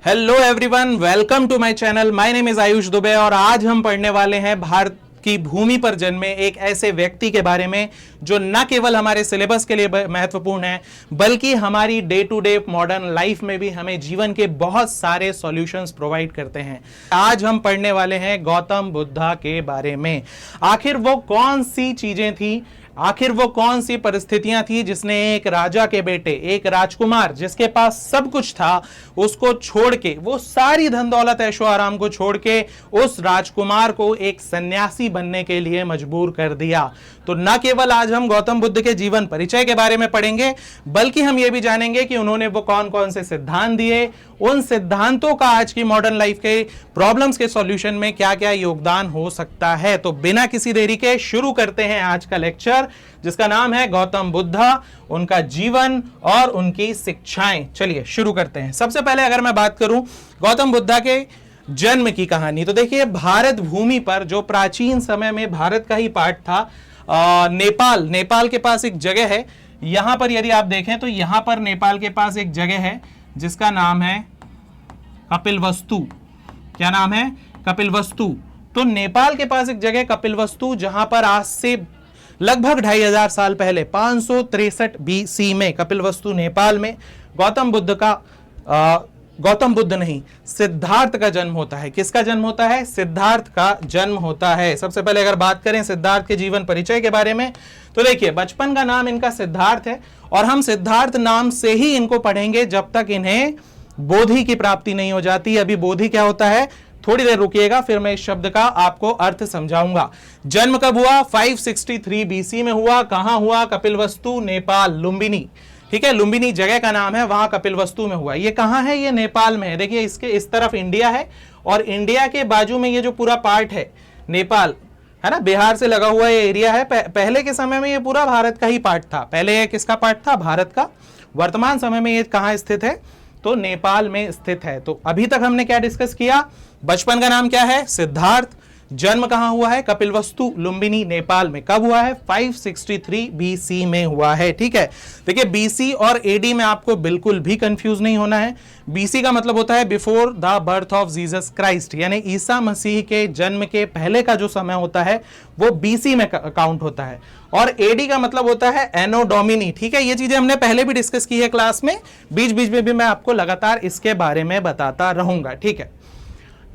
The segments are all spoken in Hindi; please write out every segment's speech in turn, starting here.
Hello everyone, welcome to my channel. My name is Ayush Dubey और आज हम पढ़ने वाले हैं भारत की भूमि पर जन्मे एक ऐसे व्यक्ति के बारे में जो न केवल हमारे सिलेबस के लिए महत्वपूर्ण है बल्कि हमारी day to day modern life में भी हमें जीवन के बहुत सारे सॉल्यूशंस प्रोवाइड करते हैं। आज हम पढ़ने वाले हैं गौतम बुद्धा के बारे में। आखिर वो कौन सी चीजें थी, आखिर वो कौन सी परिस्थितियां थी जिसने एक राजा के बेटे, एक राजकुमार जिसके पास सब कुछ था, उसको छोड़ के, वो सारी धन दौलत ऐशो आराम को छोड़ के उस राजकुमार को एक सन्यासी बनने के लिए मजबूर कर दिया। तो न केवल आज हम गौतम बुद्ध के जीवन परिचय के बारे में पढ़ेंगे बल्कि हम ये भी जानेंगे कि उन्होंने वो कौन कौन से सिद्धांत दिए, उन सिद्धांतों का आज की मॉडर्न लाइफ के प्रॉब्लम्स के सॉल्यूशन में क्या क्या योगदान हो सकता है। तो बिना किसी देरी के शुरू करते हैं आज का लेक्चर जिसका नाम है गौतम बुद्धा, उनका जीवन और उनकी शिक्षाएं। चलिए शुरू करते हैं। सबसे पहले अगर मैं बात करूं गौतम बुद्धा के जन्म की कहानी, तो देखिए भारत भूमि पर जो प्राचीन समय में भारत का ही पार्ट था, नेपाल के पास एक जगह है। यहां पर यदि आप देखें तो यहां पर नेपाल के पास एक जगह है जिसका नाम है कपिलवस्तु। क्या नाम है? कपिलवस्तु। तो नेपाल के पास एक जगह कपिलवस्तु जहां पर आज से लगभग 2500 साल पहले 563 BC में कपिलवस्तु नेपाल में गौतम बुद्ध नहीं, सिद्धार्थ का जन्म होता है। किसका जन्म होता है? सिद्धार्थ का जन्म होता है। सबसे पहले अगर बात करें सिद्धार्थ के जीवन परिचय के बारे में तो देखिए बचपन का नाम इनका सिद्धार्थ है और हम सिद्धार्थ नाम से ही इनको पढ़ेंगे जब तक इन्हें बोधि की प्राप्ति नहीं हो जाती। अभी बोधि क्या होता है, थोड़ी देर रुकिएगा, फिर मैं इस शब्द का आपको अर्थ समझाऊंगा। जन्म कब हुआ? 563 BC में हुआ। कहां हुआ? कपिलवस्तु, नेपाल, लुम्बिनी। ठीक है, लुम्बिनी जगह का नाम है, वहां कपिलवस्तु में हुआ। ये कहां है? ये नेपाल में है। देखिए इसके इस तरफ इंडिया है और इंडिया के बाजू में ये जो पूरा पार्ट है नेपाल है ना, बिहार से लगा हुआ ये एरिया है। पहले के समय में ये पूरा भारत का ही पार्ट था। पहले ये किसका पार्ट था? भारत का। वर्तमान समय में ये कहां स्थित है? तो नेपाल में स्थित है। तो अभी तक हमने क्या डिस्कस किया? बचपन का नाम क्या है? सिद्धार्थ। जन्म कहां हुआ है? कपिलवस्तु, लुम्बिनी, नेपाल में। कब हुआ है? 563 BC में हुआ है। ठीक है, देखिए BC और AD में आपको बिल्कुल भी कंफ्यूज नहीं होना है। BC का मतलब होता है before the birth of Jesus Christ, यानी ईसा मसीह के जन्म के पहले का जो समय होता है वो BC में काउंट होता है। और AD का मतलब होता है एनो डोमिनी। ठीक है, ये चीजें हमने पहले भी डिस्कस की है क्लास में, बीच बीच में भी मैं आपको लगातार इसके बारे में बताता रहूंगा। ठीक है,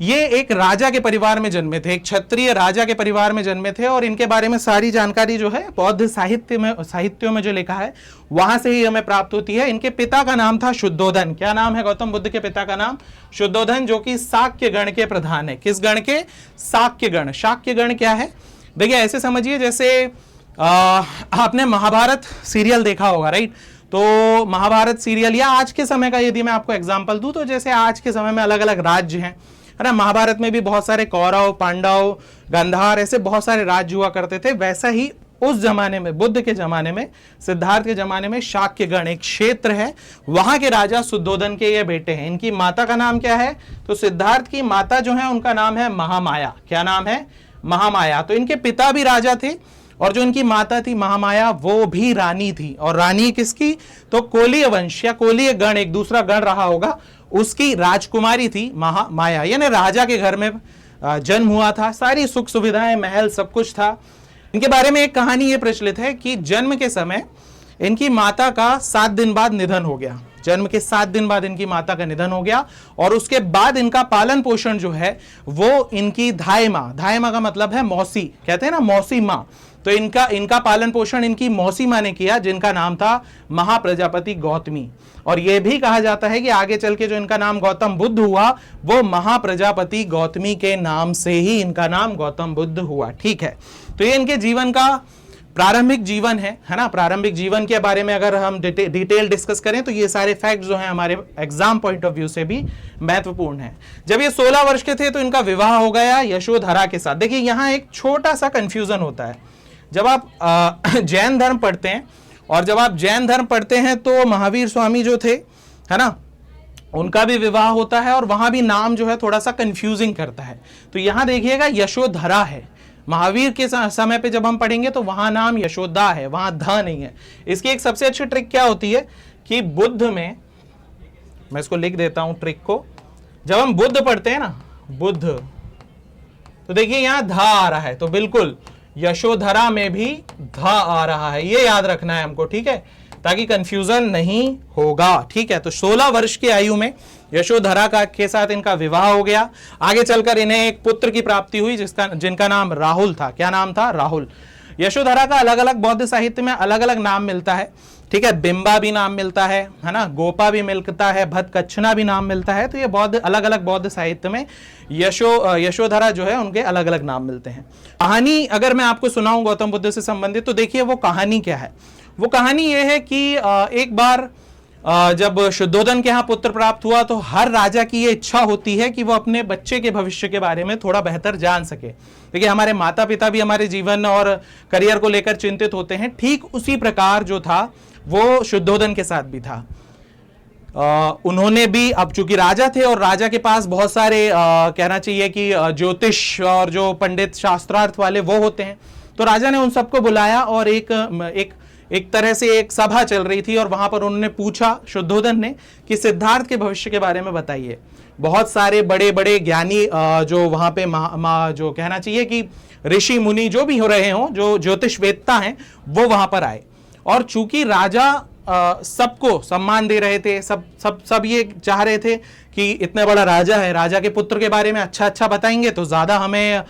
ये एक राजा के परिवार में जन्मे थे, एक क्षत्रिय राजा के परिवार में जन्मे थे और इनके बारे में सारी जानकारी जो है बौद्ध साहित्यों में जो लिखा है वहां से ही हमें प्राप्त होती है। इनके पिता का नाम था शुद्धोधन। क्या नाम है गौतम बुद्ध के पिता का नाम? शुद्धोधन, जो कि शाक्य गण के प्रधान है। किस गण के? शाक्य गण। शाक्य गण क्या है? देखिए ऐसे समझिए जैसे आपने महाभारत सीरियल देखा होगा, राइट? तो महाभारत सीरियल या आज के समय का यदि मैं आपको एग्जांपल दूं तो जैसे आज के समय में अलग अलग राज्य हैं, है ना। महाभारत में भी बहुत सारे कौरव, पांडव, गांधार, ऐसे बहुत सारे राज्य हुआ करते थे। वैसा ही उस जमाने में, बुद्ध के जमाने में, सिद्धार्थ के जमाने में शाक्यगण एक क्षेत्र है, वहां के राजा शुद्धोधन के ये बेटे हैं। इनकी माता का नाम क्या है? तो सिद्धार्थ की माता जो है उनका नाम है महामाया। क्या नाम है? महामाया। तो इनके पिता भी राजा थे और जो इनकी माता थी महामाया वो भी रानी थी। और रानी किसकी? तो कोलीय वंश या कोलीय गण, एक दूसरा गण रहा होगा, उसकी राजकुमारी थी महामाया। यानी राजा के घर में जन्म हुआ था, सारी सुख सुविधाएं, महल, सब कुछ था। इनके बारे में एक कहानी ये प्रचलित है कि जन्म के समय इनकी माता का 7 दिन बाद निधन हो गया। जन्म के 7 दिन बाद इनकी माता का निधन हो गया और उसके बाद इनका पालन पोषण जो है वो इनकी धाई माँ का मतलब है मौसी, कहते हैं ना मौसी माँ। तो इनका पालन पोषण इनकी मौसी माँ ने किया, जिनका नाम था महाप्रजापति गौतमी। और यह भी कहा जाता है कि आगे चल के जो इनका नाम गौतम बुद्ध हुआ वो महाप्रजापति गौतमी के नाम से ही इनका नाम गौतम बुद्ध हुआ। ठीक है, तो ये इनके जीवन का प्रारंभिक जीवन है ना। प्रारंभिक जीवन के बारे में अगर हम डिटेल डिस्कस करें तो ये सारे फैक्ट्स जो हैं हमारे एग्जाम पॉइंट ऑफ व्यू से भी महत्वपूर्ण है। जब ये 16 वर्ष के थे तो इनका विवाह हो गया यशोधरा के साथ। देखिए यहाँ एक छोटा सा कंफ्यूजन होता है। जब आप जैन धर्म पढ़ते हैं और जब आप जैन धर्म पढ़ते हैं तो महावीर स्वामी जो थे, है ना, उनका भी विवाह होता है और वहां भी नाम जो है थोड़ा सा कंफ्यूजिंग करता है। तो यहां देखिएगा यशोधरा है। महावीर के समय पे जब हम पढ़ेंगे तो वहां नाम यशोदा है, वहां ध नहीं है। इसकी एक सबसे अच्छी ट्रिक क्या होती है कि बुद्ध में, मैं इसको लिख देता हूं ट्रिक को, जब हम बुद्ध पढ़ते हैं ना, बुद्ध, तो देखिए यहां धा आ रहा है, तो बिल्कुल यशोधरा में भी धा आ रहा है, ये याद रखना है हमको, ठीक है, ताकि कंफ्यूजन नहीं होगा, ठीक है। तो 16 वर्ष की आयु में यशोधरा का के साथ इनका विवाह हो गया। आगे चलकर इन्हें एक पुत्र की प्राप्ति हुई जिनका नाम राहुल था। क्या नाम था? राहुल। यशोधरा का अलग अलग बौद्ध साहित्य में अलग अलग नाम मिलता है, ठीक है। बिंबा भी नाम मिलता है ना, गोपा भी मिलता है, भद्दकच्छना भी नाम मिलता है। तो ये बौद्ध अलग अलग बौद्ध साहित्य में यशोधरा जो है उनके अलग अलग नाम मिलते हैं। कहानी अगर मैं आपको सुनाऊं गौतम बुद्ध से संबंधित, तो देखिए वो कहानी क्या है। वो कहानी ये है कि एक बार जब शुद्धोधन के यहाँ पुत्र प्राप्त हुआ, तो हर राजा की ये इच्छा होती है कि वो अपने बच्चे के भविष्य के बारे में थोड़ा बेहतर जान सके। देखिए हमारे माता पिता भी हमारे जीवन और करियर को लेकर चिंतित होते हैं, ठीक उसी प्रकार जो था वो शुद्धोधन के साथ भी था। उन्होंने भी, अब चूंकि राजा थे और राजा के पास बहुत सारे कहना चाहिए कि ज्योतिष और जो पंडित शास्त्रार्थ वाले वो होते हैं, तो राजा ने उन सबको बुलाया और एक तरह से एक सभा चल रही थी और वहां पर उन्होंने पूछा शुद्धोधन ने कि सिद्धार्थ के भविष्य के बारे में बताइए। बहुत सारे बड़े बड़े ज्ञानी जो वहां पे जो कहना चाहिए कि ऋषि मुनि जो भी हो रहे हों, जो ज्योतिष वेदता हैं, वो वहां पर आए। और चूंकि राजा सबको सम्मान दे रहे थे, सब ये चाह रहे थे कि इतना बड़ा राजा है, राजा के पुत्र के बारे में अच्छा बताएंगे तो ज्यादा हमें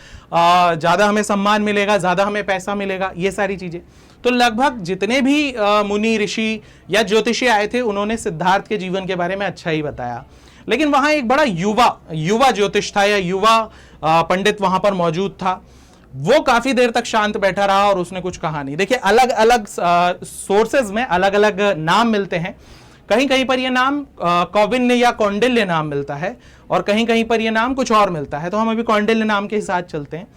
सम्मान मिलेगा, ज्यादा हमें पैसा मिलेगा, ये सारी चीजें। तो लगभग जितने भी मुनि ऋषि या ज्योतिषी आए थे, उन्होंने सिद्धार्थ के जीवन के बारे में अच्छा ही बताया। लेकिन वहां एक बड़ा युवा ज्योतिष था या युवा पंडित वहां पर मौजूद था। वो काफी देर तक शांत बैठा रहा और उसने कुछ कहा नहीं। देखिए अलग अलग सोर्सेज में अलग अलग नाम मिलते हैं। कहीं कहीं पर यह नाम कौंडिन्य या कौंडिल्य नाम मिलता है और कहीं कहीं पर यह नाम कुछ और मिलता है। तो हम अभी कौंडिल्य नाम के साथ चलते हैं।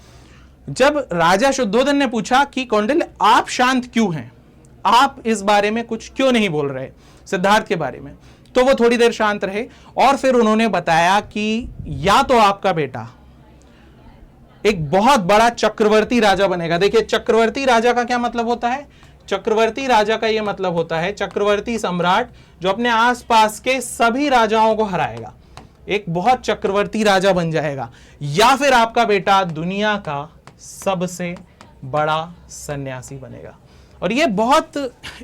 जब राजा शुद्धोधन ने पूछा कि कौंडिल्य आप शांत क्यों हैं, आप इस बारे में कुछ क्यों नहीं बोल रहे सिद्धार्थ के बारे में, तो वो थोड़ी देर शांत रहे और फिर उन्होंने बताया कि या तो आपका बेटा एक बहुत बड़ा चक्रवर्ती राजा बनेगा। देखिए चक्रवर्ती राजा का क्या मतलब होता है? चक्रवर्ती राजा का यह मतलब होता है चक्रवर्ती सम्राट जो अपने आसपास के सभी राजाओं को हराएगा, एक बहुत चक्रवर्ती राजा बन जाएगा। या फिर आपका बेटा दुनिया का सबसे बड़ा सन्यासी बनेगा। और यह बहुत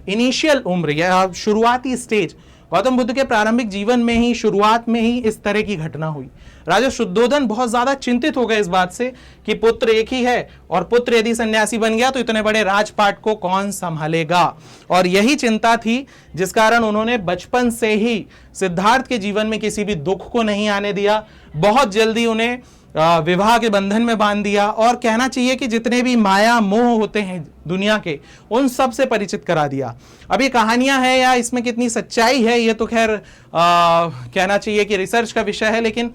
इनिशियल उम्र या शुरुआती स्टेज, गौतम बुद्ध के प्रारंभिक जीवन में ही, शुरुआत में ही इस तरह की घटना हुई। राजा शुद्धोधन बहुत ज्यादा चिंतित हो गए इस बात से कि पुत्र एक ही है और पुत्र यदि सन्यासी बन गया तो इतने बड़े राजपाट को कौन संभालेगा। और यही चिंता थी जिस कारण उन्होंने बचपन से ही सिद्धार्थ के जीवन में किसी भी दुख को नहीं आने दिया। बहुत जल्दी उन्हें विवाह के बंधन में बांध दिया और कहना चाहिए कि जितने भी माया मोह होते हैं दुनिया के, उन सब से परिचित करा दिया। अब ये कहानियां हैं या इसमें कितनी सच्चाई है ये तो खैर कहना चाहिए कि रिसर्च का विषय है, लेकिन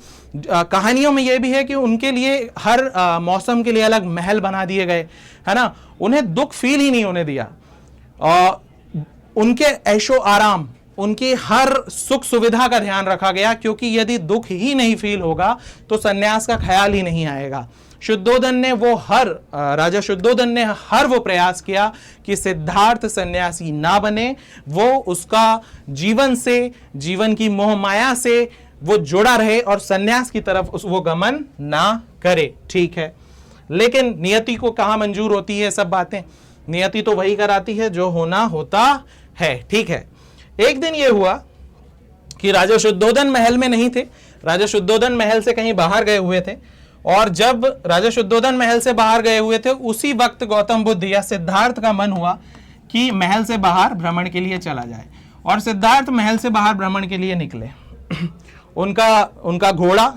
कहानियों में यह भी है कि उनके लिए हर मौसम के लिए अलग महल बना दिए गए, है ना। उन्हें दुख फील ही नहीं होने दिया। उनके ऐशो आराम, उनकी हर सुख सुविधा का ध्यान रखा गया, क्योंकि यदि दुख ही नहीं फील होगा तो सन्यास का ख्याल ही नहीं आएगा। राजा शुद्धोधन ने हर वो प्रयास किया कि सिद्धार्थ सन्यासी ना बने, वो उसका जीवन से, जीवन की मोह माया से वो जुड़ा रहे और सन्यास की तरफ वो गमन ना करे। ठीक है, लेकिन नियति को कहां मंजूर होती है सब बातें? नियति तो वही कराती है जो होना होता है। ठीक है, एक दिन यह हुआ कि राजा शुद्धोधन महल में नहीं थे, राजा शुद्धोधन महल से कहीं बाहर गए हुए थे। और जब राजा शुद्धोधन महल से बाहर गए हुए थे, उसी वक्त गौतम बुद्ध या सिद्धार्थ का मन हुआ कि महल से बाहर भ्रमण के लिए चला जाए। और सिद्धार्थ महल से बाहर भ्रमण के लिए निकले। उनका घोड़ा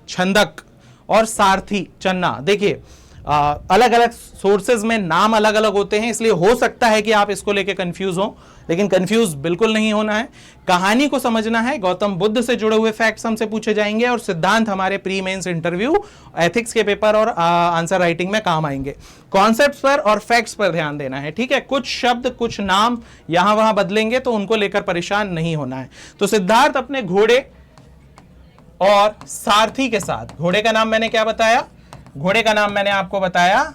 छंदक और सारथी चन्ना, देखिए अलग अलग सोर्सेज में नाम अलग अलग होते हैं, इसलिए हो सकता है कि आप इसको लेके कंफ्यूज हो, लेकिन कंफ्यूज बिल्कुल नहीं होना है। कहानी को समझना है, गौतम बुद्ध से जुड़े हुए फैक्ट्स हमसे पूछे जाएंगे और सिद्धांत हमारे प्री मेंस इंटरव्यू, एथिक्स के पेपर और आंसर राइटिंग में काम आएंगे। कॉन्सेप्ट्स पर और फैक्ट्स पर ध्यान देना है। ठीक है, कुछ शब्द कुछ नाम यहां वहां बदलेंगे तो उनको लेकर परेशान नहीं होना है। तो सिद्धार्थ अपने घोड़े और सारथी के साथ, घोड़े का नाम मैंने क्या बताया? घोड़े का नाम मैंने आपको बताया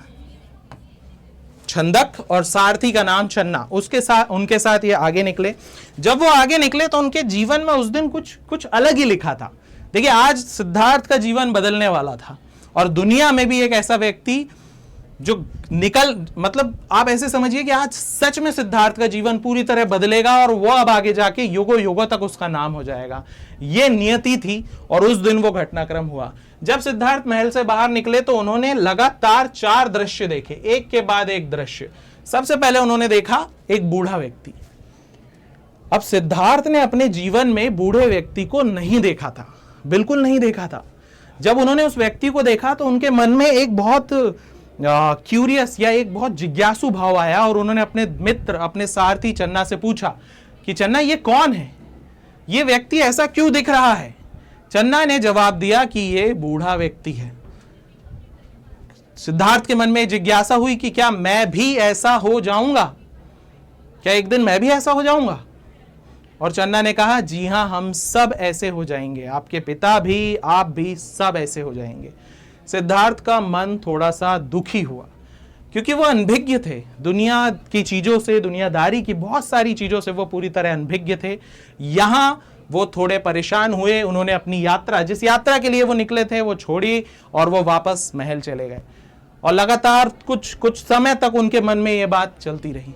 छंदक और सारथी का नाम चन्ना। उनके साथ ये आगे निकले। जब वो आगे निकले तो उनके जीवन में उस दिन कुछ अलग ही लिखा था। देखिए आज सिद्धार्थ का जीवन बदलने वाला था और दुनिया में भी एक ऐसा व्यक्ति जो मतलब आप ऐसे समझिए कि आज सच में सिद्धार्थ का जीवन पूरी तरह बदलेगा और वो अब आगे जाके युगों युगों तक उसका नाम हो जाएगा। ये नियति थी और उस दिन वो घटनाक्रम हुआ। जब सिद्धार्थ महल से बाहर निकले तो उन्होंने लगातार 4 दृश्य देखे, एक के बाद एक दृश्य। सबसे पहले उन्होंने देखा एक बूढ़ा व्यक्ति। अब सिद्धार्थ ने अपने जीवन में बूढ़े व्यक्ति को नहीं देखा था, बिल्कुल नहीं देखा था। जब उन्होंने उस व्यक्ति को देखा तो उनके मन में एक बहुत क्यूरियस या एक बहुत जिज्ञासु भाव आया और उन्होंने अपने मित्र, अपने सारथी चन्ना से पूछा कि चन्ना ये कौन है, ये व्यक्ति ऐसा क्यों दिख रहा है। चन्ना ने जवाब दिया कि ये बूढ़ा व्यक्ति है। सिद्धार्थ के मन में जिज्ञासा हुई कि क्या मैं भी ऐसा हो जाऊंगा, क्या एक दिन मैं भी ऐसा हो जाऊंगा। और चन्ना ने कहा जी हां, हम सब ऐसे हो जाएंगे, आपके पिता भी, आप भी, सब ऐसे हो जाएंगे। सिद्धार्थ का मन थोड़ा सा दुखी हुआ क्योंकि वो अनभिज्ञ थे, दुनिया की चीजों से, दुनियादारी की बहुत सारी चीजों से वो पूरी तरह अनभिज्ञ थे। यहां वो थोड़े परेशान हुए। उन्होंने अपनी यात्रा, जिस यात्रा के लिए वो निकले थे, वो छोड़ी और वो वापस महल चले गए और लगातार कुछ समय तक उनके मन में ये बात चलती रही।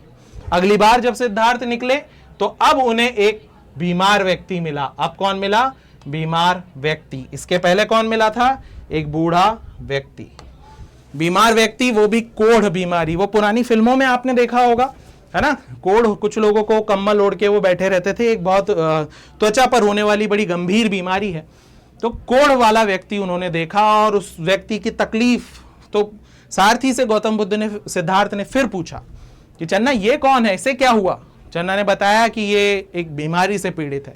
अगली बार जब सिद्धार्थ निकले तो अब उन्हें एक बीमार व्यक्ति मिला। अब कौन मिला? बीमार व्यक्ति। इसके पहले कौन मिला था? एक बूढ़ा व्यक्ति। बीमार व्यक्ति, वो भी कोढ़ बीमारी। वो पुरानी फिल्मों में आपने देखा होगा, है ना, कोढ़, कुछ लोगों को कम्बल ओढ़ के वो बैठे रहते थे। एक बहुत त्वचा पर होने वाली बड़ी गंभीर बीमारी है। तो कोढ़ वाला व्यक्ति उन्होंने देखा और उस व्यक्ति की तकलीफ, तो सारथी से गौतम बुद्ध ने, सिद्धार्थ ने फिर पूछा कि चन्ना ये कौन है, इसे क्या हुआ। चन्ना ने बताया कि ये एक बीमारी से पीड़ित है।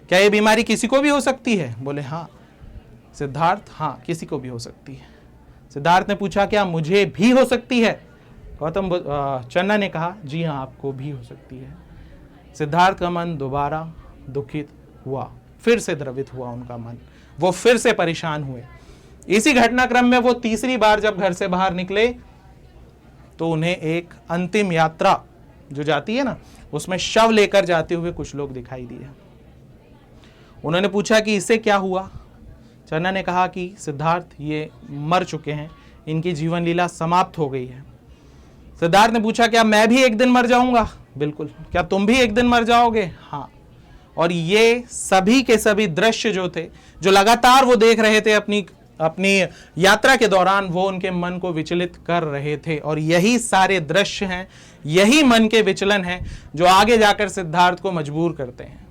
क्या ये बीमारी किसी को भी हो सकती है? बोले हाँ। सिद्धार्थ, हाँ किसी को भी हो सकती है। सिद्धार्थ ने पूछा क्या मुझे भी हो सकती है? चन्ना ने कहा जी हाँ, आपको भी हो सकती है। सिद्धार्थ का मन दोबारा दुखित हुआ, फिर से द्रवित हुआ उनका मन, वो फिर से परेशान हुए। इसी घटनाक्रम में वो तीसरी बार जब घर से बाहर निकले तो उन्हें एक अंतिम यात्रा जो जाती है ना, उसमें शव लेकर जाते हुए कुछ लोग दिखाई दिए। उन्होंने पूछा कि इससे क्या हुआ। चन्ना ने कहा कि सिद्धार्थ ये मर चुके हैं, इनकी जीवन लीला समाप्त हो गई है। सिद्धार्थ ने पूछा क्या मैं भी एक दिन मर जाऊंगा? बिल्कुल। क्या तुम भी एक दिन मर जाओगे? हाँ। और ये सभी के सभी दृश्य जो थे, जो लगातार वो देख रहे थे अपनी यात्रा के दौरान, वो उनके मन को विचलित कर रहे थे। और यही सारे दृश्य हैं, यही मन के विचलन हैं जो आगे जाकर सिद्धार्थ को मजबूर करते हैं।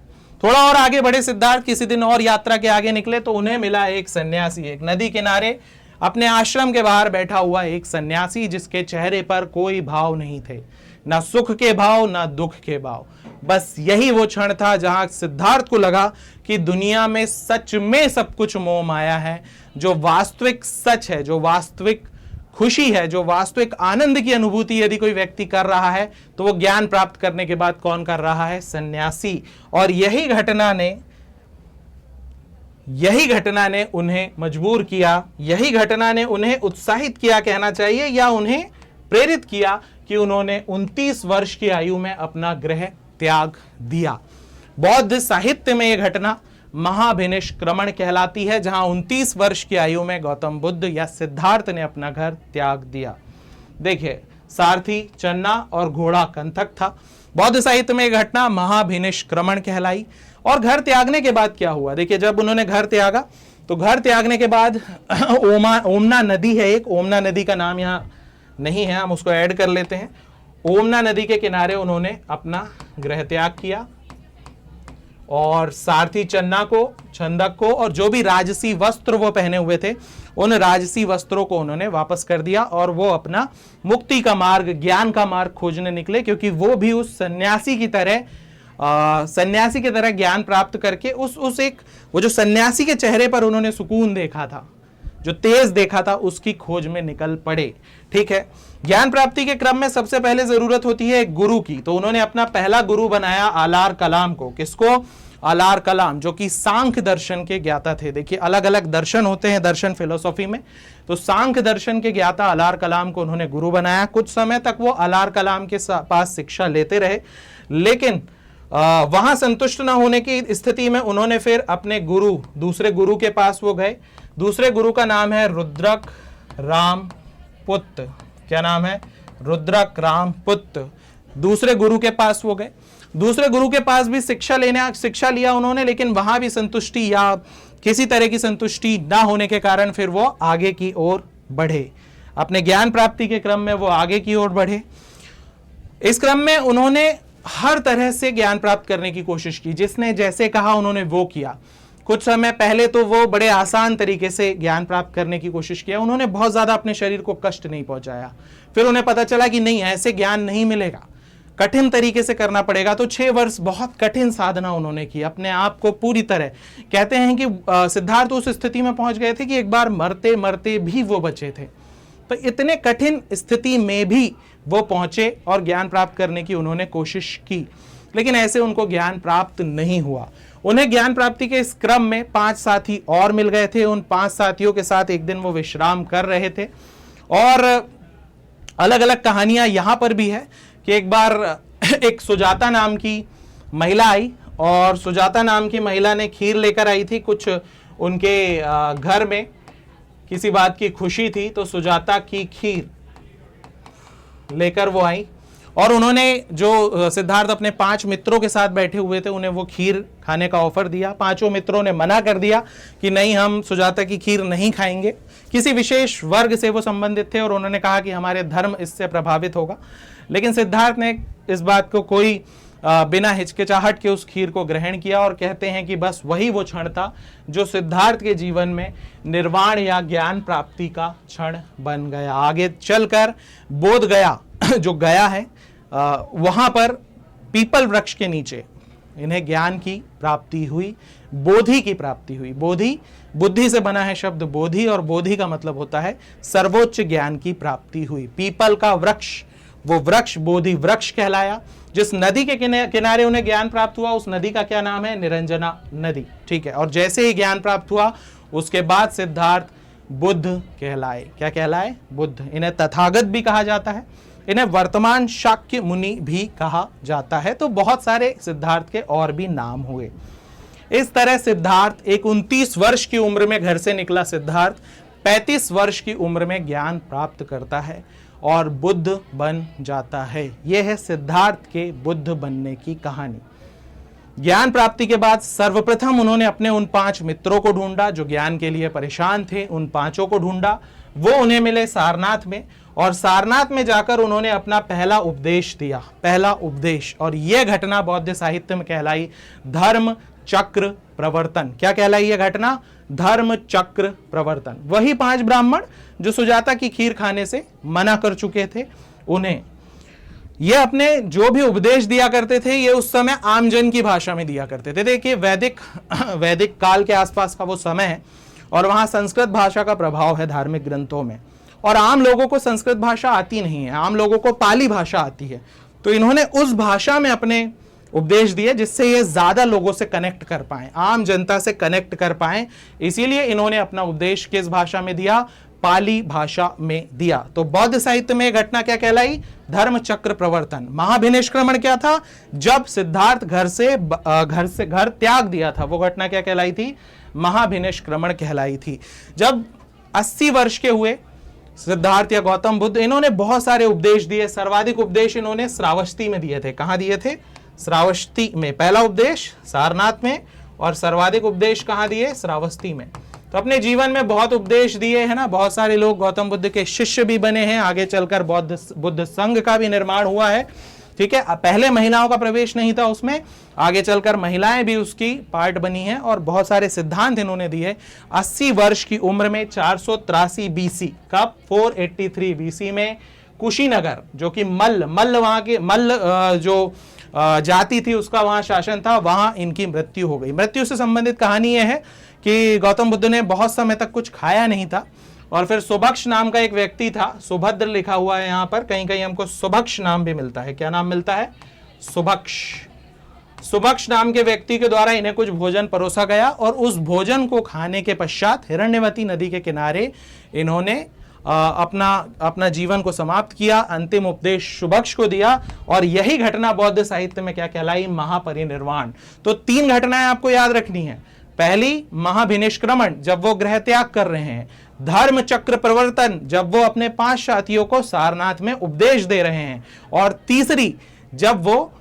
थोड़ा और आगे बढ़े सिद्धार्थ, किसी दिन और यात्रा के आगे निकले तो उन्हें मिला एक सन्यासी, एक नदी किनारे अपने आश्रम के बाहर बैठा हुआ एक सन्यासी, जिसके चेहरे पर कोई भाव नहीं थे, ना सुख के भाव ना दुख के भाव। बस यही वो क्षण था जहां सिद्धार्थ को लगा कि दुनिया में सच में सब कुछ मोह माया है। जो वास्तविक सच है, जो वास्तविक खुशी है, जो वास्तविक आनंद की अनुभूति यदि कोई व्यक्ति कर रहा है तो वो ज्ञान प्राप्त करने के बाद कौन कर रहा है? सन्यासी। और यही घटना ने उन्हें मजबूर किया, यही घटना ने उन्हें उत्साहित किया कहना चाहिए, या उन्हें प्रेरित किया कि उन्होंने 29 वर्ष की आयु में अपना गृह त्याग दिया। बौद्ध साहित्य में यह घटना महाभिनिष्क्रमण कहलाती है, जहां 29 वर्ष की आयु में गौतम बुद्ध या सिद्धार्थ ने अपना घर त्याग दिया। देखिए, सारथी चन्ना और घोड़ा कंथक था। बौद्ध साहित्य में यह घटना महाभिनिष्क्रमण कहलाई। और घर त्यागने के बाद क्या हुआ? देखिए, जब उन्होंने घर त्यागा तो घर त्यागने के बाद ओमना नदी है एक, ओमना नदी का नाम यहाँ नहीं है, हम उसको ऐड कर लेते हैं। ओमना नदी के किनारे उन्होंने अपना गृह त्याग किया और सारथी चन्ना को, छंदक को, और जो भी राजसी वस्त्र वो पहने हुए थे उन राजसी वस्त्रों को उन्होंने वापस कर दिया और वो अपना मुक्ति का मार्ग, ज्ञान का मार्ग खोजने निकले, क्योंकि वो भी उस सन्यासी की तरह ज्ञान प्राप्त करके वो जो सन्यासी के चेहरे पर उन्होंने सुकून देखा था, जो तेज देखा था, उसकी खोज में निकल पड़े। ठीक है, ज्ञान प्राप्ति के क्रम में सबसे पहले जरूरत होती है एक गुरु की। तो उन्होंने अपना पहला गुरु बनाया आलार कलाम को। किसको? आलार कलाम, जो कि सांख्य दर्शन के ज्ञाता थे। देखिए, अलग अलग दर्शन होते हैं दर्शन फिलोसॉफी में, तो सांख्य दर्शन के ज्ञाता आलार कलाम को उन्होंने गुरु बनाया। कुछ समय तक वो आलार कलाम के पास शिक्षा लेते रहे, लेकिन वहां संतुष्ट न होने की स्थिति में उन्होंने फिर अपने गुरु, दूसरे गुरु के पास वो गए। दूसरे गुरु का नाम है रुद्रक रामपुत्र। क्या नाम है? रुद्रक रामपुत्र। दूसरे गुरु के पास वो गए। दूसरे गुरु के पास भी शिक्षा लिया उन्होंने, लेकिन वहां भी संतुष्टि या किसी तरह की संतुष्टि ना होने के कारण फिर वो आगे की ओर बढ़े। अपने ज्ञान प्राप्ति के क्रम में वो आगे की ओर बढ़े। इस क्रम में उन्होंने हर तरह से ज्ञान प्राप्त करने की कोशिश की। जिसने जैसे कहा उन्होंने वो किया। कुछ समय पहले तो वो बड़े आसान तरीके से ज्ञान प्राप्त करने की कोशिश किया। उन्होंने बहुत ज्यादा अपने शरीर को कष्ट नहीं पहुंचाया। फिर उन्हें पता चला कि नहीं, ऐसे ज्ञान नहीं मिलेगा, कठिन तरीके से करना पड़ेगा। तो 6 वर्ष बहुत कठिन साधना उन्होंने की, अपने आप को पूरी तरह। कहते हैं कि सिद्धार्थ उस स्थिति में पहुंच गए थे कि एक बार मरते मरते भी वो बचे थे। तो इतने कठिन स्थिति में भी वो पहुंचे और ज्ञान प्राप्त करने की उन्होंने कोशिश की, लेकिन ऐसे उनको ज्ञान प्राप्त नहीं हुआ। उन्हें ज्ञान प्राप्ति के इस क्रम में 5 साथी और मिल गए थे। उन 5 साथियों के साथ एक दिन वो विश्राम कर रहे थे। और अलग अलग कहानियां यहां पर भी है कि एक बार एक सुजाता नाम की महिला आई, और सुजाता नाम की महिला ने खीर लेकर आई थी। कुछ उनके घर में किसी बात की खुशी थी, तो सुजाता की खीर लेकर वो आई। और उन्होंने, जो सिद्धार्थ अपने 5 मित्रों के साथ बैठे हुए थे, उन्हें वो खीर खाने का ऑफर दिया। 5 मित्रों ने मना कर दिया कि नहीं, हम सुजाता की खीर नहीं खाएंगे। किसी विशेष वर्ग से वो संबंधित थे और उन्होंने कहा कि हमारे धर्म इससे प्रभावित होगा। लेकिन सिद्धार्थ ने इस बात को कोई बिना हिचकिचाहट के उस खीर को ग्रहण किया। और कहते हैं कि बस वही वो क्षण था जो सिद्धार्थ के जीवन में निर्वाण या ज्ञान प्राप्ति का क्षण बन गया। आगे चलकर बोध गया जो गया है, वहां पर पीपल वृक्ष के नीचे इन्हें ज्ञान की प्राप्ति हुई, बोधि की प्राप्ति हुई। बोधि, बुद्धि से बना है शब्द बोधि, और बोधि का मतलब होता है सर्वोच्च ज्ञान की प्राप्ति हुई। पीपल का वृक्ष, वो वृक्ष बोधि वृक्ष कहलाया। जिस नदी के किनारे उन्हें ज्ञान प्राप्त हुआ, उस नदी का क्या नाम है? निरंजना नदी। ठीक है। और जैसे ही ज्ञान प्राप्त हुआ, उसके बाद सिद्धार्थ बुद्ध कहलाए। क्या कहलाए? बुद्ध। इन्हें तथागत भी कहा जाता है, इन्हें वर्तमान शाक्य मुनि भी कहा जाता है। तो बहुत सारे सिद्धार्थ के और भी नाम हुए। इस तरह सिद्धार्थ एक 29 वर्ष की उम्र में घर से निकला सिद्धार्थ 35 वर्ष की उम्र में ज्ञान प्राप्त करता है और बुद्ध बन जाता है। यह है सिद्धार्थ के बुद्ध बनने की कहानी। ज्ञान प्राप्ति के बाद सर्वप्रथम उन्होंने अपने उन 5 मित्रों को ढूंढा जो ज्ञान के लिए परेशान थे। उन 5 को ढूंढा, वो उन्हें मिले सारनाथ में, और सारनाथ में जाकर उन्होंने अपना पहला उपदेश दिया। पहला उपदेश, और यह घटना बौद्ध साहित्य में कहलाई धर्म चक्र प्रवर्तन। क्या कहलाई यह घटना? धर्म चक्र प्रवर्तन। वही 5 ब्राह्मण जो सुजाता की खीर खाने से मना कर चुके थे, उन्हें ये अपने जो भी उपदेश दिया करते थे, ये उस समय आमजन की भाषा में दिया करते थे। देखिए, वैदिक काल के आसपास का वो समय है, और वहां संस्कृत भाषा का प्रभाव है धार्मिक ग्रंथों में, और आम लोगों को संस्कृत भाषा आती नहीं है, आम लोगों को पाली भाषा आती है। तो इन्होंने उस भाषा में अपने उपदेश दिए जिससे ये ज्यादा लोगों से कनेक्ट कर पाए, आम जनता से कनेक्ट कर पाए। इसीलिए इन्होंने अपना उपदेश किस भाषा में दिया? पाली भाषा में दिया। तो बौद्ध साहित्य में घटना क्या कहलाई? धर्म चक्र प्रवर्तन। महाभिनिष्क्रमण क्या था? जब सिद्धार्थ घर त्याग दिया था, वो घटना क्या कहलाई थी? महाभिनिष्क्रमण कहलाई थी। जब 80 वर्ष के हुए सिद्धार्थ या गौतम बुद्ध, इन्होंने बहुत सारे उपदेश दिए। सर्वाधिक उपदेश इन्होंने श्रावस्ती में दिए थे। कहां दिए थे? श्रावस्ती में। पहला उपदेश सारनाथ में, और सर्वाधिक उपदेश कहां दिए? श्रावस्ती में। तो अपने जीवन में बहुत उपदेश दिए हैं ना। बहुत सारे लोग गौतम बुद्ध के शिष्य भी बने हैं। आगे चलकर बुद्ध संघ का भी निर्माण हुआ है। ठीक है। पहले महिलाओं का प्रवेश नहीं था उसमें, आगे चलकर महिलाएं भी उसकी पार्ट बनी हैं, और बहुत सारे सिद्धांत इन्होंने दिए। 80 वर्ष की उम्र में 483 बीसी, कब? 483 बीसी में कुशीनगर, जो कि मल्ल वहां के मल्ल जो जाति थी उसका वहां शासन था, वहां इनकी मृत्यु हो गई। मृत्यु से संबंधित कहानी यह है कि गौतम बुद्ध ने बहुत समय तक कुछ खाया नहीं था, और फिर सुभक्ष नाम का एक व्यक्ति था, सुभद्र लिखा हुआ है यहाँ पर, कहीं कहीं हमको सुभक्ष नाम भी मिलता है। क्या नाम मिलता है? सुभक्ष। सुभक्ष नाम के व्यक्ति के द्वारा इन्हें कुछ भोजन परोसा गया, और उस भोजन को खाने के पश्चात हिरण्यवती नदी के किनारे इन्होंने अपना जीवन को समाप्त किया, अंतिम उपदेश शुभक्ष को दिया, और यही घटना बौद्ध साहित्य में क्या कहलाई? महापरिनिर्वाण। तो 3 घटनाएं आपको याद रखनी है। पहली महाभिनिष्क्रमण, जब वो गृह त्याग कर रहे हैं। धर्म चक्र प्रवर्तन, जब वो अपने 5 साथियों को सारनाथ में उपदेश दे रहे हैं। और तीसरी, जब वो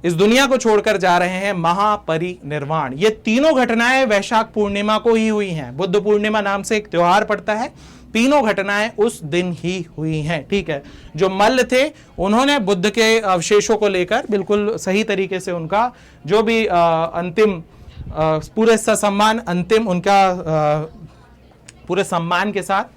इस दुनिया को छोड़कर जा रहे हैं, महापरिनिर्वाण। ये तीनों घटनाएं वैशाख पूर्णिमा को ही हुई हैं। बुद्ध पूर्णिमा नाम से एक त्योहार पड़ता है, तीनों घटनाएं उस दिन ही हुई हैं। ठीक है, जो मल्ल थे उन्होंने बुद्ध के अवशेषों को लेकर बिल्कुल सही तरीके से उनका जो भी अंतिम पूरे ससम्मान, अंतिम उनका पूरे सम्मान के साथ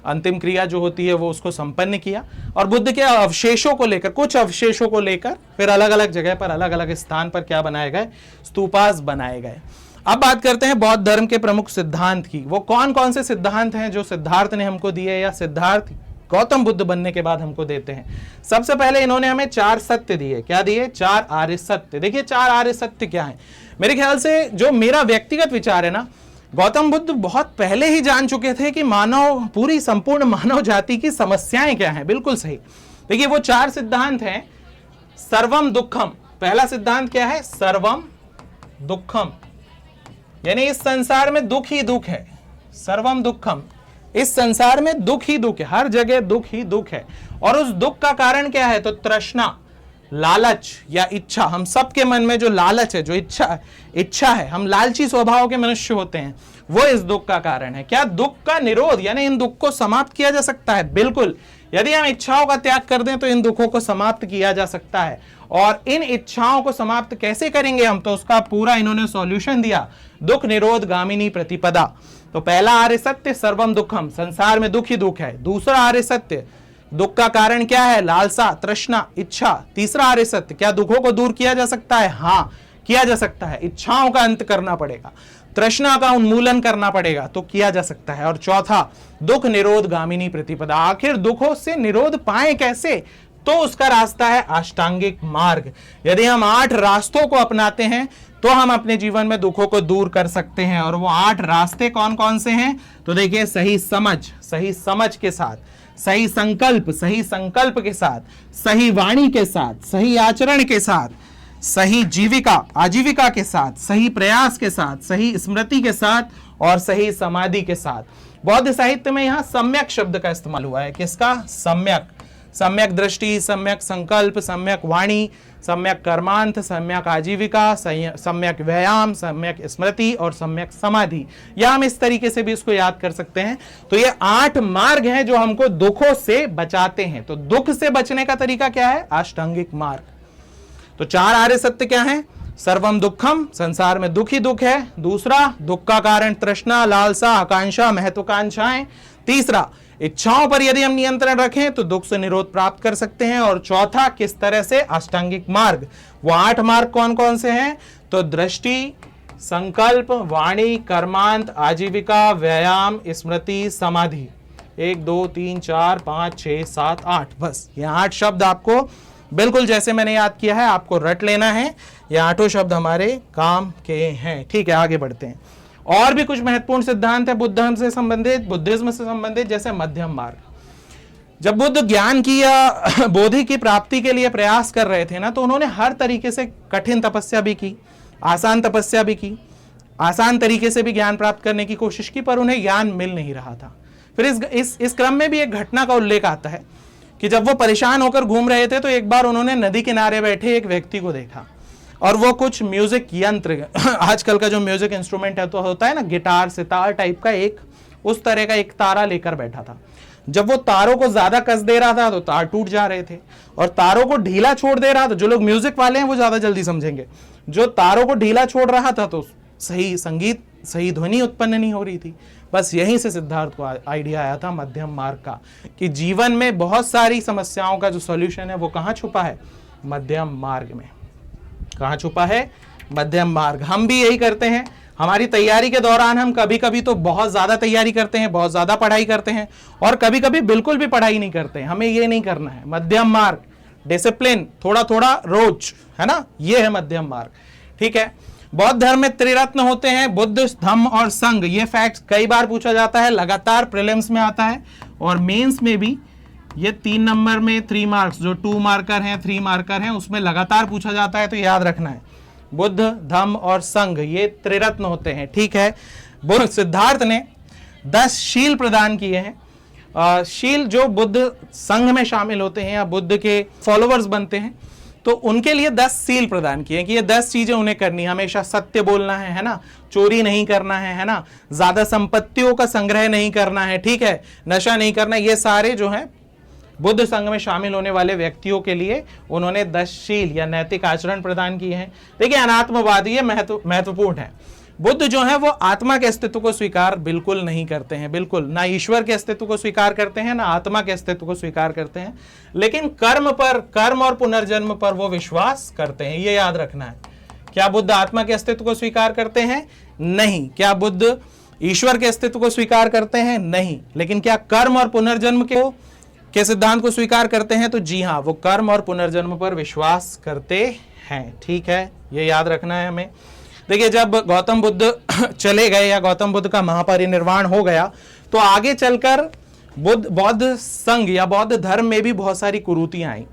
अंतिम क्रिया जो होती है वो उसको संपन्न किया। और बुद्ध के अवशेषों को लेकर, कुछ अवशेषों को लेकर फिर अलग अलग जगह पर, अलग अलग स्थान पर क्या बनाए गए? स्तूपास बनाए गए। अब बात करते हैं बौद्ध धर्म के प्रमुख सिद्धांत की। वो कौन कौन से सिद्धांत हैं जो सिद्धार्थ ने हमको दिए या सिद्धार्थ गौतम बुद्ध बनने के बाद हमको देते हैं? सबसे पहले इन्होंने हमें 4 सत्य दिए। क्या दिए? 4 आर्य सत्य। देखिए 4 आर्य सत्य क्या है। मेरे ख्याल से जो मेरा व्यक्तिगत विचार है ना, गौतम बुद्ध बहुत पहले ही जान चुके थे कि पूरी संपूर्ण मानव जाति की समस्याएं क्या हैं। बिल्कुल सही। देखिए वो 4 सिद्धांत हैं। सर्वम दुखम, पहला सिद्धांत क्या है? सर्वम दुखम, यानी इस संसार में दुख ही दुख है। सर्वम दुखम, इस संसार में दुख ही दुख है, हर जगह दुख ही दुख है। और उस दुख का कारण क्या है? तो तृष्णा, लालच या इच्छा। हम सबके मन में जो लालच है, जो इच्छा है, हम लालची स्वभाव के मनुष्य होते हैं, वो इस दुख का कारण है। क्या दुख का निरोध, यानी इन दुख को समाप्त किया जा सकता है? बिल्कुल। यदि हम इच्छाओं का त्याग कर दें तो इन दुखों को समाप्त किया जा सकता है। और इन इच्छाओं को समाप्त कैसे करेंगे हम? तो उसका पूरा इन्होंने सॉल्यूशन दिया, दुख निरोध गामिनी प्रतिपदा। तो पहला आर्य सत्य सर्वम दुखम, संसार में दुख ही दुख है। दूसरा आर्य सत्य, दुख का कारण क्या है? लालसा, तृष्णा, इच्छा। तीसरा आर्य सत्य, क्या दुखों को दूर किया जा सकता है? हाँ, किया जा सकता है। इच्छाओं का अंत करना पड़ेगा, तृष्णा का उन्मूलन करना पड़ेगा, तो किया जा सकता है। और चौथा, दुख निरोध गामिनी प्रतिपदा। आखिर दुखों से निरोध पाए कैसे? तो उसका रास्ता है अष्टांगिक मार्ग। यदि हम 8 रास्तों को अपनाते हैं तो हम अपने जीवन में दुखों को दूर कर सकते हैं। और वो 8 रास्ते कौन कौन से हैं? तो देखिए, सही समझ के साथ, सही संकल्प के साथ, सही वाणी के साथ, सही आचरण के साथ, सही आजीविका के साथ, सही प्रयास के साथ, सही स्मृति के साथ और सही समाधि के साथ। बौद्ध साहित्य में यहां सम्यक शब्द का इस्तेमाल हुआ है। किसका? सम्यक। सम्यक दृष्टि, सम्यक संकल्प, सम्यक वाणी, सम्यक कर्मांत, सम्यक आजीविका, सम्यक व्यायाम, सम्यक स्मृति और सम्यक समाधि। या हम इस तरीके से भी इसको याद कर सकते हैं। तो ये 8 मार्ग हैं जो हमको दुखों से बचाते हैं। तो दुख से बचने का तरीका क्या है? अष्टांगिक मार्ग। तो 4 आर्य सत्य क्या है? सर्वम दुखम, संसार में दुख ही दुख है। दूसरा, दुख का कारण तृष्णा, लालसा, आकांक्षा, महत्वाकांक्षाएं। तीसरा, इच्छाओं पर यदि हम नियंत्रण रखें तो दुख से निरोध प्राप्त कर सकते हैं। और चौथा, किस तरह से? अष्टांगिक मार्ग। वो 8 मार्ग कौन कौन से हैं? तो दृष्टि, संकल्प, वाणी, कर्मांत, आजीविका, व्यायाम, स्मृति, समाधि। 1 2 3 4 5 6 7 8, बस ये 8 शब्द आपको बिल्कुल जैसे मैंने याद किया है आपको रट लेना है। ये 8 शब्द हमारे काम के हैं। ठीक है, आगे बढ़ते हैं। और भी कुछ महत्वपूर्ण सिद्धांत है बुद्धिज्म से संबंधित, जैसे मध्यम मार्ग। जब बुद्ध ज्ञान की या बोधि की प्राप्ति के लिए प्रयास कर रहे थे ना, तो उन्होंने हर तरीके से कठिन तपस्या भी की, आसान तपस्या भी की, आसान तरीके से भी ज्ञान प्राप्त करने की कोशिश की, पर उन्हें ज्ञान मिल नहीं रहा था। फिर इस क्रम में भी एक घटना का उल्लेख आता है कि जब वो परेशान होकर घूम रहे थे तो एक बार उन्होंने नदी किनारे बैठे एक व्यक्ति को देखा, और वो कुछ म्यूजिक यंत्र, आजकल का जो म्यूजिक इंस्ट्रूमेंट है तो होता है ना, गिटार, सितार टाइप का, एक उस तरह का एक तारा लेकर बैठा था। जब वो तारों को ज्यादा कस दे रहा था तो तार टूट जा रहे थे, और तारों को ढीला छोड़ दे रहा था, जो लोग म्यूजिक वाले हैं वो ज्यादा जल्दी समझेंगे, जो तारों को ढीला छोड़ रहा था तो सही संगीत, सही ध्वनि उत्पन्न नहीं हो रही थी। बस यहीं से सिद्धार्थ को आइडिया आया था मध्यम मार्ग का, कि जीवन में बहुत सारी समस्याओं का जो सॉल्यूशन है वो कहाँ छुपा है? मध्यम मार्ग में। कहाँ छुपा है? मध्यम मार्ग। हम भी यही करते हैं। हमारी तैयारी के दौरान हम कभी कभी तो बहुत ज्यादा तैयारी करते हैं, बहुत ज्यादा पढ़ाई करते हैं, और कभी कभी बिल्कुल भी पढ़ाई नहीं करते हैं। हमें ये नहीं करना है। मध्यम मार्ग, डिसिप्लिन, थोड़ा थोड़ा रोज, है ना, ये है मध्यम मार्ग। ठीक है। बौद्ध धर्म में त्रिरत्न होते हैं, बुद्ध, धम्म और संघ। ये फैक्ट कई बार पूछा जाता है, लगातार प्रीलिम्स में आता है। और मेंस में भी ये 3 नंबर में 3 मार्क्स, जो 2 मार्कर हैं 3 मार्कर हैं, उसमें लगातार पूछा जाता है, तो याद रखना है बुद्ध, धम्म और संघ ये त्रिरत्न होते हैं। ठीक है, सिद्धार्थ ने 10 शील प्रदान किए हैं। शील जो बुद्ध संघ में शामिल होते हैं या बुद्ध के फॉलोअर्स बनते हैं, तो उनके लिए 10 सील प्रदान किए कि ये 10 चीजें उन्हें करनी, हमेशा सत्य बोलना है ना, चोरी नहीं करना है ना, ज्यादा संपत्तियों का संग्रह नहीं करना है, ठीक है, नशा नहीं करना, ये सारे जो है बुद्ध संघ में शामिल होने वाले व्यक्तियों के लिए उन्होंने 10 शील या नैतिक आचरण प्रदान किए हैं। देखिए, अनात्मवादी ये महत्वपूर्ण है। बुद्ध जो है वो आत्मा के अस्तित्व को स्वीकार बिल्कुल नहीं करते हैं, बिल्कुल ना ईश्वर के अस्तित्व को स्वीकार करते हैं, ना आत्मा के अस्तित्व को स्वीकार करते हैं, लेकिन कर्म और पुनर्जन्म पर वो विश्वास करते हैं। ये याद रखना है। क्या बुद्ध आत्मा के अस्तित्व को स्वीकार करते हैं? नहीं। क्या बुद्ध ईश्वर के अस्तित्व को स्वीकार करते हैं? नहीं। लेकिन क्या कर्म और पुनर्जन्म के सिद्धांत को स्वीकार करते हैं? तो जी हाँ, वो कर्म और पुनर्जन्म पर विश्वास करते हैं। ठीक है, ये याद रखना है हमें। देखिए, जब गौतम बुद्ध चले गए या गौतम बुद्ध का महापरिनिर्वाण हो गया, तो आगे चलकर बौद्ध संघ या बौद्ध धर्म में भी बहुत सारी कुरीतियां आई,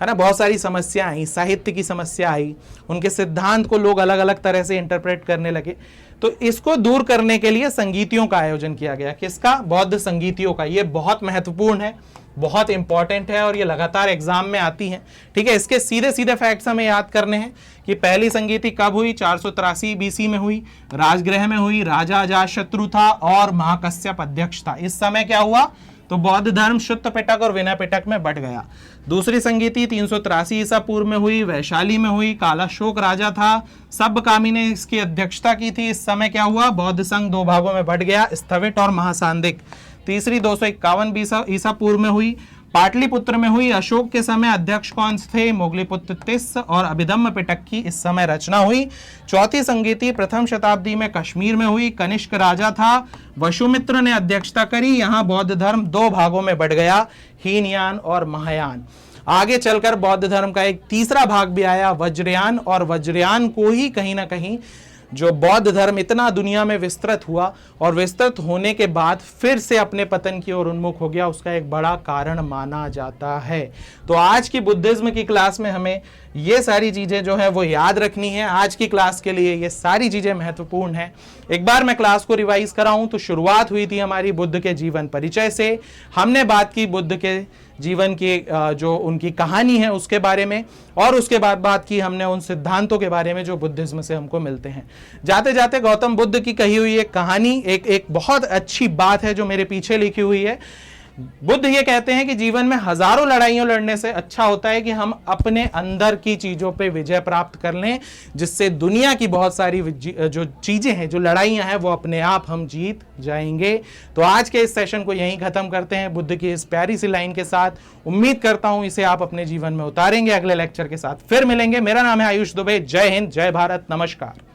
है ना, बहुत सारी समस्या आई, साहित्य की समस्या आई, उनके सिद्धांत को लोग अलग अलग तरह से इंटरप्रेट करने लगे। तो इसको दूर करने के लिए संगीतियों का आयोजन किया गया। किसका? बौद्ध संगीतियों का। ये बहुत महत्वपूर्ण है, बहुत इंपॉर्टेंट है और ये लगातार एग्जाम में आती है। ठीक है, इसके सीधे सीधे फैक्ट्स हमें याद करने हैं कि पहली संगीति कब हुई? 483 BC में हुई, राजगृह में हुई, राजा अजातशत्रु था और महाकश्यप अध्यक्ष था। इस समय क्या हुआ? तो बौद्ध धर्म शुद्ध पिटक और विनय पिटक में बट गया। दूसरी संगीति 383 ईसा पूर्व में हुई, वैशाली में हुई, कालाशोक राजा था, सब्बकामी ने इसकी अध्यक्षता की थी। इस समय क्या हुआ? बौद्ध संघ 2 भागों में बट गया, स्थविट और महासांदिक। तीसरी 251 ईसा पूर्व में हुई, पाटलिपुत्र में हुई। अशोक के समय अध्यक्ष कौन थे? मोगलीपुत्र तिस्स और अभिधम्म पिटक की इस समय रचना हुई। चौथी संगीति प्रथम शताब्दी में कश्मीर में हुई, कनिष्क राजा था, वसुमित्र ने अध्यक्षता करी। यहाँ बौद्ध धर्म 2 भागों में बढ़ गया, हीनयान और महायान। आगे चलकर बौद्ध धर्म का एक तीसरा भाग भी आया, वज्रयान, और वज्रयान को ही कहीं ना कहीं जो बौद्ध धर्म इतना दुनिया में विस्तृत हुआ और विस्तृत होने के बाद फिर से अपने पतन की ओर उन्मुख हो गया, उसका एक बड़ा कारण माना जाता है। तो आज की बुद्धिज्म की क्लास में हमें ये सारी चीजें जो है वो याद रखनी है। आज की क्लास के लिए ये सारी चीजें महत्वपूर्ण हैं। एक बार मैं क्लास को रिवाइज कराऊं तो शुरुआत हुई थी हमारी बुद्ध के जीवन परिचय से। हमने बात की बुद्ध के जीवन की जो उनकी कहानी है उसके बारे में, और उसके बाद बात की हमने उन सिद्धांतों के बारे में जो बुद्धिज्म से हमको मिलते हैं। जाते जाते गौतम बुद्ध की कही हुई एक कहानी, एक बहुत अच्छी बात है जो मेरे पीछे लिखी हुई है। बुद्ध ये कहते हैं कि जीवन में हजारों लड़ाइयों लड़ने से अच्छा होता है कि हम अपने अंदर की चीजों पे विजय प्राप्त कर लें, जिससे दुनिया की बहुत सारी जो चीजें हैं, जो लड़ाइयां हैं, वो अपने आप हम जीत जाएंगे। तो आज के इस सेशन को यहीं खत्म करते हैं बुद्ध की इस प्यारी सी लाइन के साथ। उम्मीद करता हूं इसे आप अपने जीवन में उतारेंगे। अगले लेक्चर के साथ फिर मिलेंगे। मेरा नाम है आयुष दुबे। जय हिंद, जय भारत, नमस्कार।